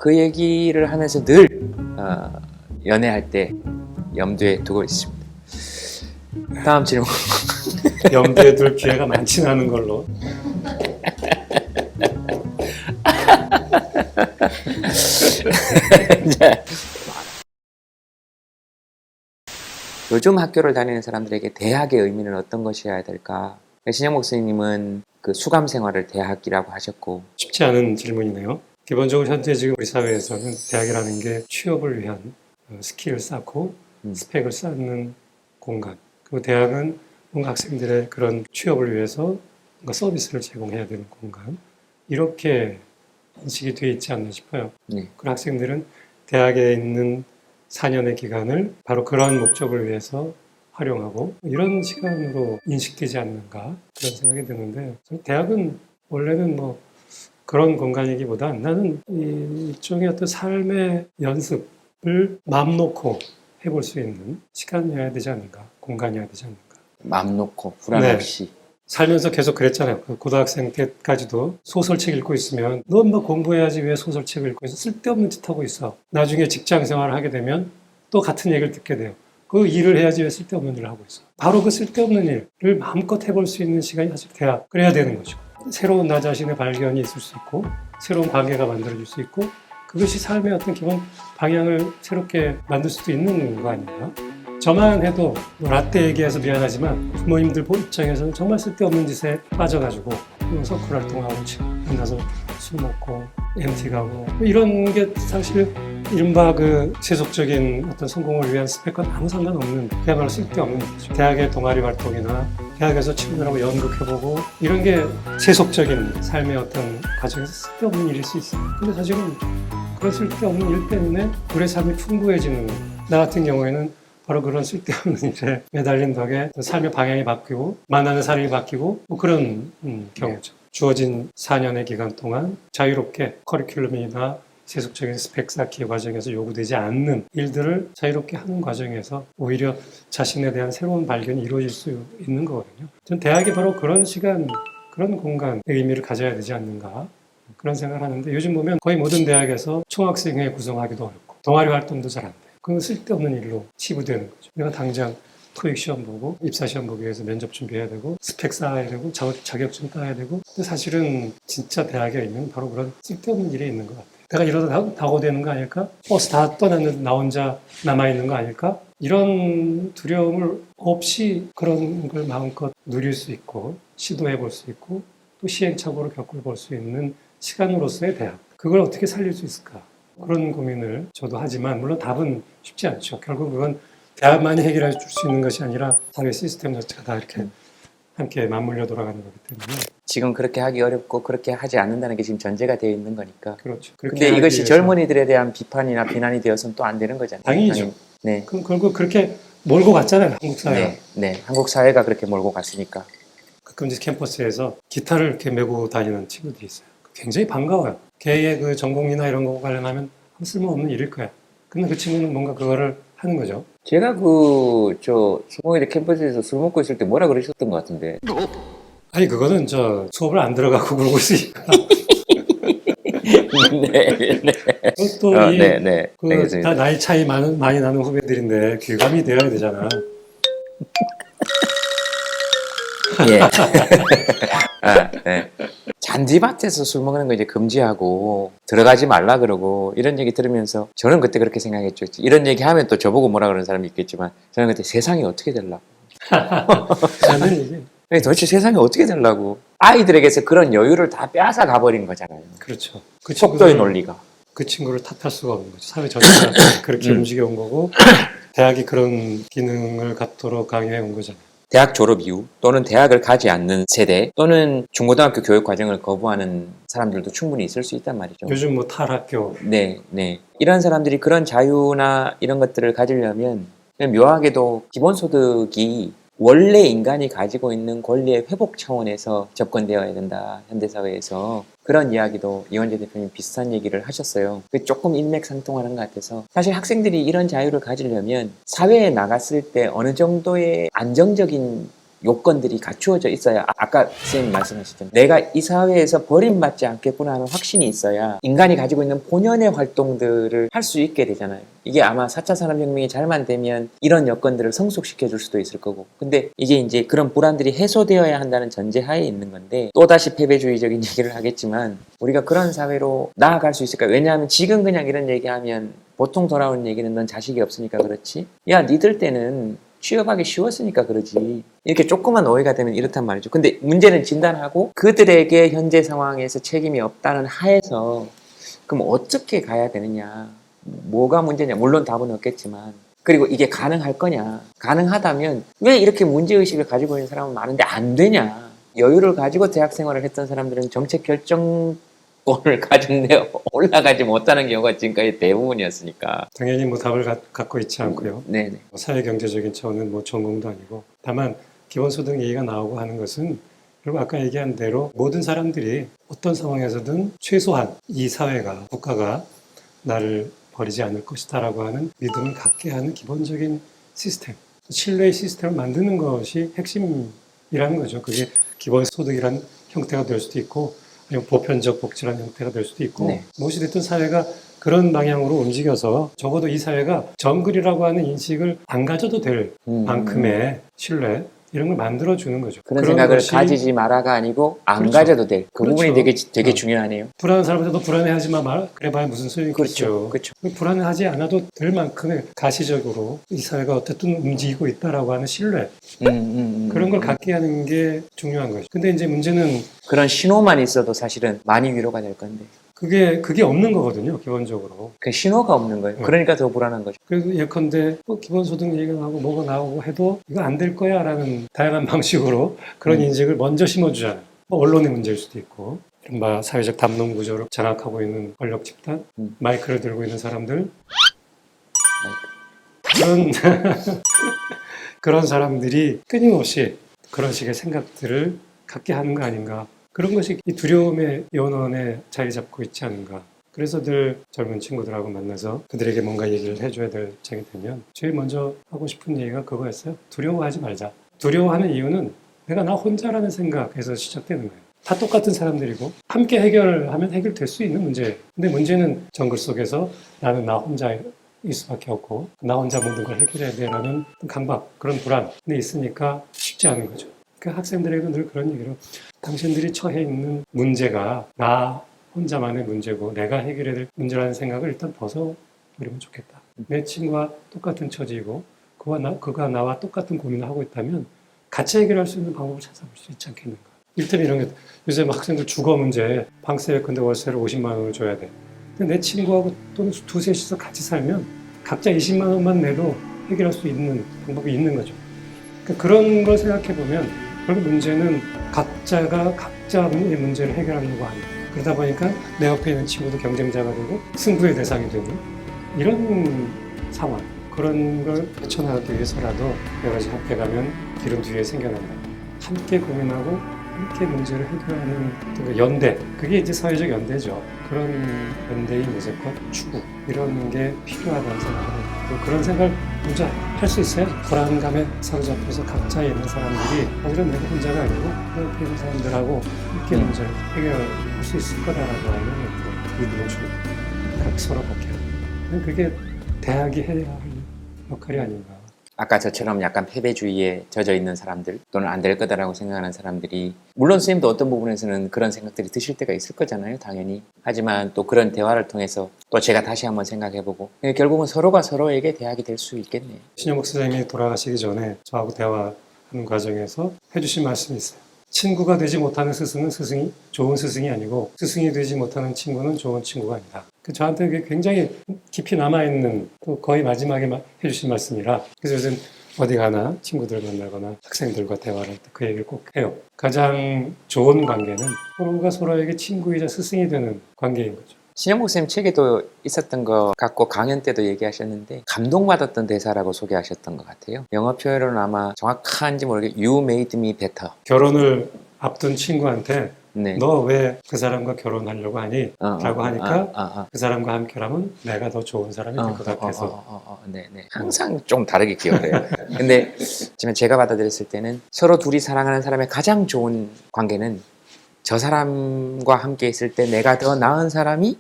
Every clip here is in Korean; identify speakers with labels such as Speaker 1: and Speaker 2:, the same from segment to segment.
Speaker 1: 그 얘기를 하면서 늘 연애할 때 염두에 두고 있습니다. 다음 질문.
Speaker 2: 염두에 둘 기회가 많지는 않은 걸로.
Speaker 1: 요즘 학교를 다니는 사람들에게 대학의 의미는 어떤 것이어야 될까? 신영 목사님은 그 수감 생활을 대학이라고 하셨고.
Speaker 2: 쉽지 않은 질문이네요. 기본적으로 현재 지금 우리 사회에서는 대학이라는 게 취업을 위한 스킬을 쌓고 스펙을 쌓는 공간. 그리고 대학은 뭔가 학생들의 그런 취업을 위해서 뭔가 서비스를 제공해야 되는 공간. 이렇게 인식이 되어 있지 않나 싶어요. 그 학생들은 대학에 있는 4년의 기간을 바로 그러한 목적을 위해서 활용하고 이런 시간으로 인식되지 않는가 그런 생각이 드는데, 대학은 원래는 뭐 그런 공간이기보다 나는 일종의 어떤 삶의 연습을 마음 놓고 해볼 수 있는 시간이어야 되지 않는가, 공간이어야 되지 않는가.
Speaker 1: 마음 놓고 불안 없이.
Speaker 2: 살면서 계속 그랬잖아요. 고등학생 때까지도 소설책 읽고 있으면 넌 뭐 공부해야지 왜 소설책 읽고 있어? 쓸데없는 짓 하고 있어. 나중에 직장 생활을 하게 되면 또 같은 얘기를 듣게 돼요. 그 일을 해야지 왜 쓸데없는 일을 하고 있어. 바로 그 쓸데없는 일을 마음껏 해볼 수 있는 시간이 사실 대학. 그래야 되는 거죠. 새로운 나 자신의 발견이 있을 수 있고 새로운 관계가 만들어질 수 있고 그것이 삶의 어떤 기본 방향을 새롭게 만들 수도 있는 거 아닌가. 저만 해도 라떼 얘기해서 미안하지만 부모님들 입장에서는 정말 쓸데없는 짓에 빠져가지고 서클 활동하고 만나서 술 먹고 MT 가고 이런 게 사실 이른바 그 세속적인 어떤 성공을 위한 스펙과 아무 상관없는 그야말로 쓸데없는 거죠. 대학의 동아리 활동이나 대학에서 친구들하고 연극해보고 이런 게 세속적인 삶의 어떤 과정에서 쓸데없는 일일 수 있어요. 근데 사실은 그런 쓸데없는 일 때문에 우리의 삶이 풍부해지는 거예요. 나 같은 경우에는 바로 그런 쓸데없는 일에 매달린 덕에 삶의 방향이 바뀌고 만나는 사람이 바뀌고 뭐 그런 경우죠. 주어진 4년의 기간 동안 자유롭게 커리큘럼이나 세속적인 스펙 쌓기 과정에서 요구되지 않는 일들을 자유롭게 하는 과정에서 오히려 자신에 대한 새로운 발견이 이루어질 수 있는 거거든요. 전 대학이 바로 그런 시간, 그런 공간의 의미를 가져야 되지 않는가 그런 생각을 하는데, 요즘 보면 거의 모든 대학에서 총학생회 구성하기도 어렵고 동아리 활동도 잘 안 돼요. 그건 쓸데없는 일로 치부되는 거죠. 내가 당장 토익 시험 보고 입사 시험 보기 위해서 면접 준비해야 되고 스펙 쌓아야 되고 자격증 따야 되고, 근데 사실은 진짜 대학에 있는 바로 그런 쓸데없는 일에 있는 것 같아요. 내가 이러다 다고되는 거 아닐까? 버스 다 떠났는데 나 혼자 남아있는 거 아닐까? 이런 두려움을 없이 그런 걸 마음껏 누릴 수 있고 시도해 볼 수 있고 또 시행착오를 겪어볼 수 있는 시간으로서의 대학, 그걸 어떻게 살릴 수 있을까? 그런 고민을 저도 하지만 물론 답은 쉽지 않죠. 결국 그건 대학만이 해결해 줄 수 있는 것이 아니라 사회 시스템 자체가 다 이렇게 함께 맞물려 돌아가는 거기 때문에
Speaker 1: 지금 그렇게 하기 어렵고 그렇게 하지 않는다는 게 지금 전제가 되어 있는 거니까.
Speaker 2: 그렇죠.
Speaker 1: 근데 이것이 젊은이들에 대한 비판이나 비난이 되어서는 또 안 되는 거잖아요.
Speaker 2: 당연히죠.
Speaker 1: 네.
Speaker 2: 그럼 결국 그렇게 몰고 갔잖아요, 한국 사회가.
Speaker 1: 네. 한국 사회가 그렇게 몰고 갔으니까.
Speaker 2: 가끔 이제 캠퍼스에서 기타를 이렇게 메고 다니는 친구들이 있어요. 굉장히 반가워요. 걔의 그 전공이나 이런 거 관련하면 쓸모없는 일일 거야. 근데 그 친구는 뭔가 그거를 하는 거죠.
Speaker 1: 제가 수목이대 캠퍼스에서 술 먹고 있을 때 뭐라 그러셨던 것 같은데.
Speaker 2: 아니 그거는 수업을 안 들어가고 그러고 있으니까.
Speaker 1: 네.
Speaker 2: 또
Speaker 1: 알겠습니다.
Speaker 2: 다 나이 차이 많이 나는 후배들인데 귀감이 되어야 되잖아.
Speaker 1: 예. 네. 잔디밭에서 술 먹는 거 이제 금지하고 들어가지 말라 그러고 이런 얘기 들으면서 저는 그때 그렇게 생각했죠. 이런 얘기 하면 또 저보고 뭐라 그러는 사람이 있겠지만 저는 그때 세상이 어떻게 되려고.
Speaker 2: 저는 이게
Speaker 1: 도대체 세상이 어떻게 되려고. 아이들에게서 그런 여유를 다 빼앗아 가버린 거잖아요.
Speaker 2: 그렇죠.
Speaker 1: 속도의 논리가.
Speaker 2: 그 친구를 탓할 수가 없는 거죠. 사회 전체가 그렇게 움직여 온 거고 대학이 그런 기능을 갖도록 강요해 온 거잖아요.
Speaker 1: 대학 졸업 이후 또는 대학을 가지 않는 세대 또는 중고등학교 교육 과정을 거부하는 사람들도 충분히 있을 수 있단 말이죠.
Speaker 2: 요즘 뭐 탈학교
Speaker 1: 네, 네. 이런 사람들이 그런 자유나 이런 것들을 가지려면 묘하게도 기본소득이 원래 인간이 가지고 있는 권리의 회복 차원에서 접근되어야 된다. 현대사회에서. 그런 이야기도 이원재 대표님 비슷한 얘기를 하셨어요. 그게 조금 일맥상통하는 것 같아서 사실 학생들이 이런 자유를 가지려면 사회에 나갔을 때 어느 정도의 안정적인 요건들이 갖추어져 있어야 아까 선생님 말씀하셨죠. 내가 이 사회에서 버림받지 않겠구나 하는 확신이 있어야 인간이 가지고 있는 본연의 활동들을 할 수 있게 되잖아요. 이게 아마 4차 산업혁명이 잘만 되면 이런 여건들을 성숙시켜 줄 수도 있을 거고. 근데 이게 이제 그런 불안들이 해소되어야 한다는 전제하에 있는 건데 또다시 패배주의적인 얘기를 하겠지만 우리가 그런 사회로 나아갈 수 있을까요? 왜냐하면 지금 그냥 이런 얘기하면 보통 돌아오는 얘기는 넌 자식이 없으니까 그렇지. 야, 니들 때는 취업하기 쉬웠으니까 그러지. 이렇게 조그만 오해가 되면 이렇단 말이죠. 근데 문제는 진단하고 그들에게 현재 상황에서 책임이 없다는 하에서 그럼 어떻게 가야 되느냐. 뭐가 문제냐. 물론 답은 없겠지만. 그리고 이게 가능할 거냐. 가능하다면 왜 이렇게 문제의식을 가지고 있는 사람은 많은데 안 되냐. 여유를 가지고 대학 생활을 했던 사람들은 정책 결정권을 가진데 올라가지 못하는 경우가 지금까지 대부분이었으니까.
Speaker 2: 당연히 뭐 답을 갖고 있지 않고요.
Speaker 1: 네네.
Speaker 2: 사회경제적인 차원은 뭐 전공도 아니고 다만 기본소득 얘기가 나오고 하는 것은 그리고 아까 얘기한 대로 모든 사람들이 어떤 상황에서든 최소한 이 사회가 국가가 나를 버리지 않을 것이다라고 하는 믿음을 갖게 하는 기본적인 시스템, 신뢰의 시스템을 만드는 것이 핵심이라는 거죠. 그게 기본소득이라는 형태가 될 수도 있고 아니면 보편적 복지라는 형태가 될 수도 있고
Speaker 1: 네.
Speaker 2: 무엇이 됐든 사회가 그런 방향으로 움직여서 적어도 이 사회가 정글이라고 하는 인식을 안 가져도 될 만큼의 신뢰 이런 걸 만들어주는 거죠.
Speaker 1: 그런 생각을
Speaker 2: 것이
Speaker 1: 가지지 마라가 아니고 안
Speaker 2: 그렇죠.
Speaker 1: 가져도 될. 그
Speaker 2: 그렇죠.
Speaker 1: 부분이 되게 중요하네요.
Speaker 2: 불안한 사람한테 너 불안해하지 마. 그래봐야 무슨 소용이
Speaker 1: 그렇죠.
Speaker 2: 있겠죠.
Speaker 1: 그렇죠.
Speaker 2: 불안해하지 않아도 될 만큼의 가시적으로 이 사회가 어쨌든 움직이고 있다라고 하는 신뢰 그런 걸 갖게 하는 게 중요한 거죠. 근데 이제 문제는
Speaker 1: 그런 신호만 있어도 사실은 많이 위로가 될 건데
Speaker 2: 그게 없는 거거든요. 기본적으로.
Speaker 1: 그 신호가 없는 거예요. 그러니까 더 불안한 거죠.
Speaker 2: 그래서 예컨대 기본소득 얘기가 나오고 뭐가 나오고 해도 이거 안 될 거야 라는 다양한 방식으로 그런 인식을 먼저 심어주잖아요. 뭐 언론의 문제일 수도 있고 이른바 사회적 담론 구조를 장악하고 있는 권력 집단 마이크를 들고 있는 사람들 그런 사람들이 끊임없이 그런 식의 생각들을 갖게 하는 거 아닌가. 그런 것이 이 두려움의 연원에 자리 잡고 있지 않은가. 그래서 늘 젊은 친구들하고 만나서 그들에게 뭔가 얘기를 해줘야 될 적이 되면 제일 먼저 하고 싶은 얘기가 그거였어요. 두려워하지 말자. 두려워하는 이유는 내가 나 혼자라는 생각에서 시작되는 거예요. 다 똑같은 사람들이고 함께 해결하면 해결될 수 있는 문제예요. 근데 문제는 정글 속에서 나는 나 혼자일 수밖에 없고 나 혼자 모든 걸 해결해야 돼라는 강박, 그런 불안이 있으니까 쉽지 않은 거죠. 그 학생들에게도 늘 그런 얘기로 당신들이 처해 있는 문제가 나 혼자만의 문제고 내가 해결해야 될 문제라는 생각을 일단 벗어버리면 좋겠다. 내 친구와 똑같은 처지이고 그가 나와 똑같은 고민을 하고 있다면 같이 해결할 수 있는 방법을 찾아볼 수 있지 않겠는가. 이를테면 이런 게 요새 학생들 주거 문제 방세 예컨대 월세를 50만 원을 줘야 돼. 근데 내 친구하고 또는 두셋이서 같이 살면 각자 20만 원만 내도 해결할 수 있는 방법이 있는 거죠. 그러니까 그런 걸 생각해 보면 결국 문제는 각자가 각자의 문제를 해결하려고 하는 그러다 보니까 내 옆에 있는 친구도 경쟁자가 되고 승부의 대상이 되고 이런 상황 그런 걸 헤쳐나가기 위해서라도 여러 가지 함께 가면 길은 뒤에 생겨난다. 함께 고민하고 함께 문제를 해결하는 그 연대 그게 이제 사회적 연대죠. 그런 연대의 모색과 추구 이런 게 필요하다는 생각을 또 그런 생각을 먼저 할 수 있어요. 불안감에 사로잡혀서 각자에 있는 사람들이 이런 내가 혼자가 아니고 내 옆에 있는 사람들하고 함께 문제를 해결할 수 있을 거다라고 하는 믿음을 주고 서로 갖게 하는 그게 대학이 해야 할 역할이 아닌가.
Speaker 1: 아까 저처럼 약간 패배주의에 젖어 있는 사람들 또는 안 될 거다라고 생각하는 사람들이 물론 선생님도 어떤 부분에서는 그런 생각들이 드실 때가 있을 거잖아요. 당연히. 하지만 또 그런 대화를 통해서 또 제가 다시 한번 생각해보고 결국은 서로가 서로에게 대학이 될 수 있겠네요.
Speaker 2: 신영복 선생님이 돌아가시기 전에 저하고 대화하는 과정에서 해주신 말씀이 있어요. 친구가 되지 못하는 스승은 좋은 스승이 아니고 스승이 되지 못하는 친구는 좋은 친구가 아니다. 저한테 굉장히 깊이 남아있는 또 거의 마지막에 해주신 말씀이라 그래서 요즘 어디 가나 친구들 만나거나 학생들과 대화를 할 때 그 얘기를 꼭 해요. 가장 좋은 관계는 서로가 서로에게 친구이자 스승이 되는 관계인 거죠.
Speaker 1: 신영 목사님 책에도 있었던 거 같고 강연 때도 얘기하셨는데 감동받았던 대사라고 소개하셨던 것 같아요. 영어 표현으로는 아마 정확한지 모르겠 You made me better.
Speaker 2: 결혼을 앞둔 친구한테
Speaker 1: 네.
Speaker 2: 너 왜 그 사람과 결혼하려고 하니? 라고 하니까 그 사람과 함께라면 내가 더 좋은 사람이 될 것 같아서.
Speaker 1: 네네. 항상 좀 다르게 기억을 해요. 근데 지금 제가 받아들였을 때는 서로 둘이 사랑하는 사람의 가장 좋은 관계는 저 사람과 함께 있을 때 내가 더 나은 사람이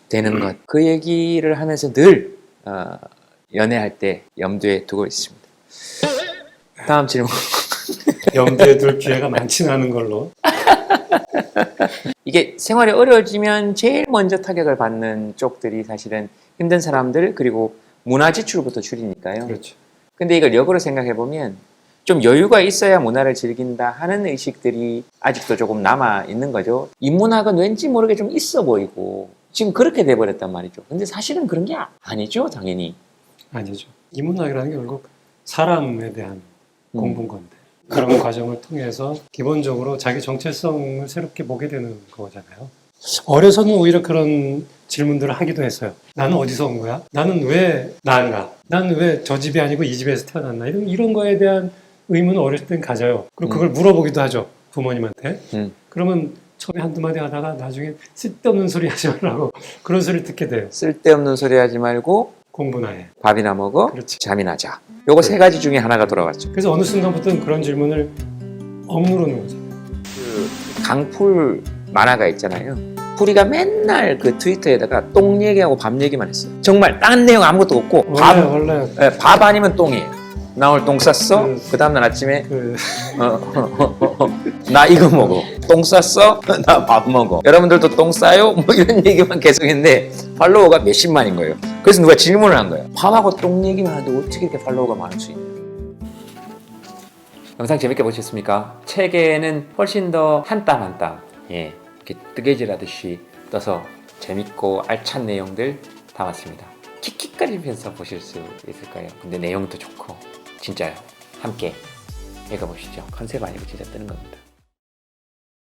Speaker 1: 되는 것. 그 얘기를 하면서 늘 연애할 때 염두에 두고 있습니다. 다음 질문.
Speaker 2: 염두에 둘 기회가 많지는 않은 걸로.
Speaker 1: 이게 생활이 어려워지면 제일 먼저 타격을 받는 쪽들이 사실은 힘든 사람들 그리고 문화 지출부터 줄이니까요.
Speaker 2: 그렇죠.
Speaker 1: 근데 이걸 역으로 생각해 보면 좀 여유가 있어야 문화를 즐긴다 하는 의식들이 아직도 조금 남아 있는 거죠. 인문학은 왠지 모르게 좀 있어 보이고 지금 그렇게 돼버렸단 말이죠. 근데 사실은 그런 게 아니죠, 당연히.
Speaker 2: 아니죠. 인문학이라는 게 결국 사람에 대한 공부인 건데 그런 과정을 통해서 기본적으로 자기 정체성을 새롭게 보게 되는 거잖아요. 어려서는 오히려 그런 질문들을 하기도 했어요. 나는 어디서 온 거야? 나는 왜 나인가? 나는 왜 저 집이 아니고 이 집에서 태어났나? 이런 거에 대한 의문을 어렸을 땐 가져요. 그리고 그걸 물어보기도 하죠. 부모님한테. 그러면 처음에 한두 마디 하다가 나중에 쓸데없는 소리 하지 말라고 그런 소리를 듣게 돼요.
Speaker 1: 쓸데없는 소리 하지 말고
Speaker 2: 공부나 해.
Speaker 1: 밥이나 먹어,
Speaker 2: 그렇지.
Speaker 1: 잠이나 자. 요거 세 가지 중에 하나가 돌아갔죠.
Speaker 2: 그래서 어느 순간부터는 그런 질문을 억누르는 거죠.
Speaker 1: 그 강풀 만화가 있잖아요. 풀이가 맨날 그 트위터에다가 똥 얘기하고 밥 얘기만 했어요. 정말 딴 내용 아무것도 없고
Speaker 2: 원래
Speaker 1: 밥 아니면 똥이에요. 나 오늘 똥 쌌어? 그 다음날 아침에 나 이거 먹어. 똥 쌌어? 나 밥 먹어. 여러분들도 똥 싸요? 뭐 이런 얘기만 계속 했는데 팔로워가 몇십만인 거예요. 그래서 누가 질문을 한 거예요. 밥하고 똥 얘기만 하는데 어떻게 이렇게 팔로워가 많을 수 있냐. 영상 재밌게 보셨습니까? 책에는 훨씬 더 한 땀 한 땀 이렇게 뜨개질하듯이 떠서 재밌고 알찬 내용들 담았습니다. 킥킥거리면서 보실 수 있을 거예요. 근데 내용도 좋고 진짜요. 함께 읽어보시죠. 컨셉 아니고 진짜 뜨는 겁니다.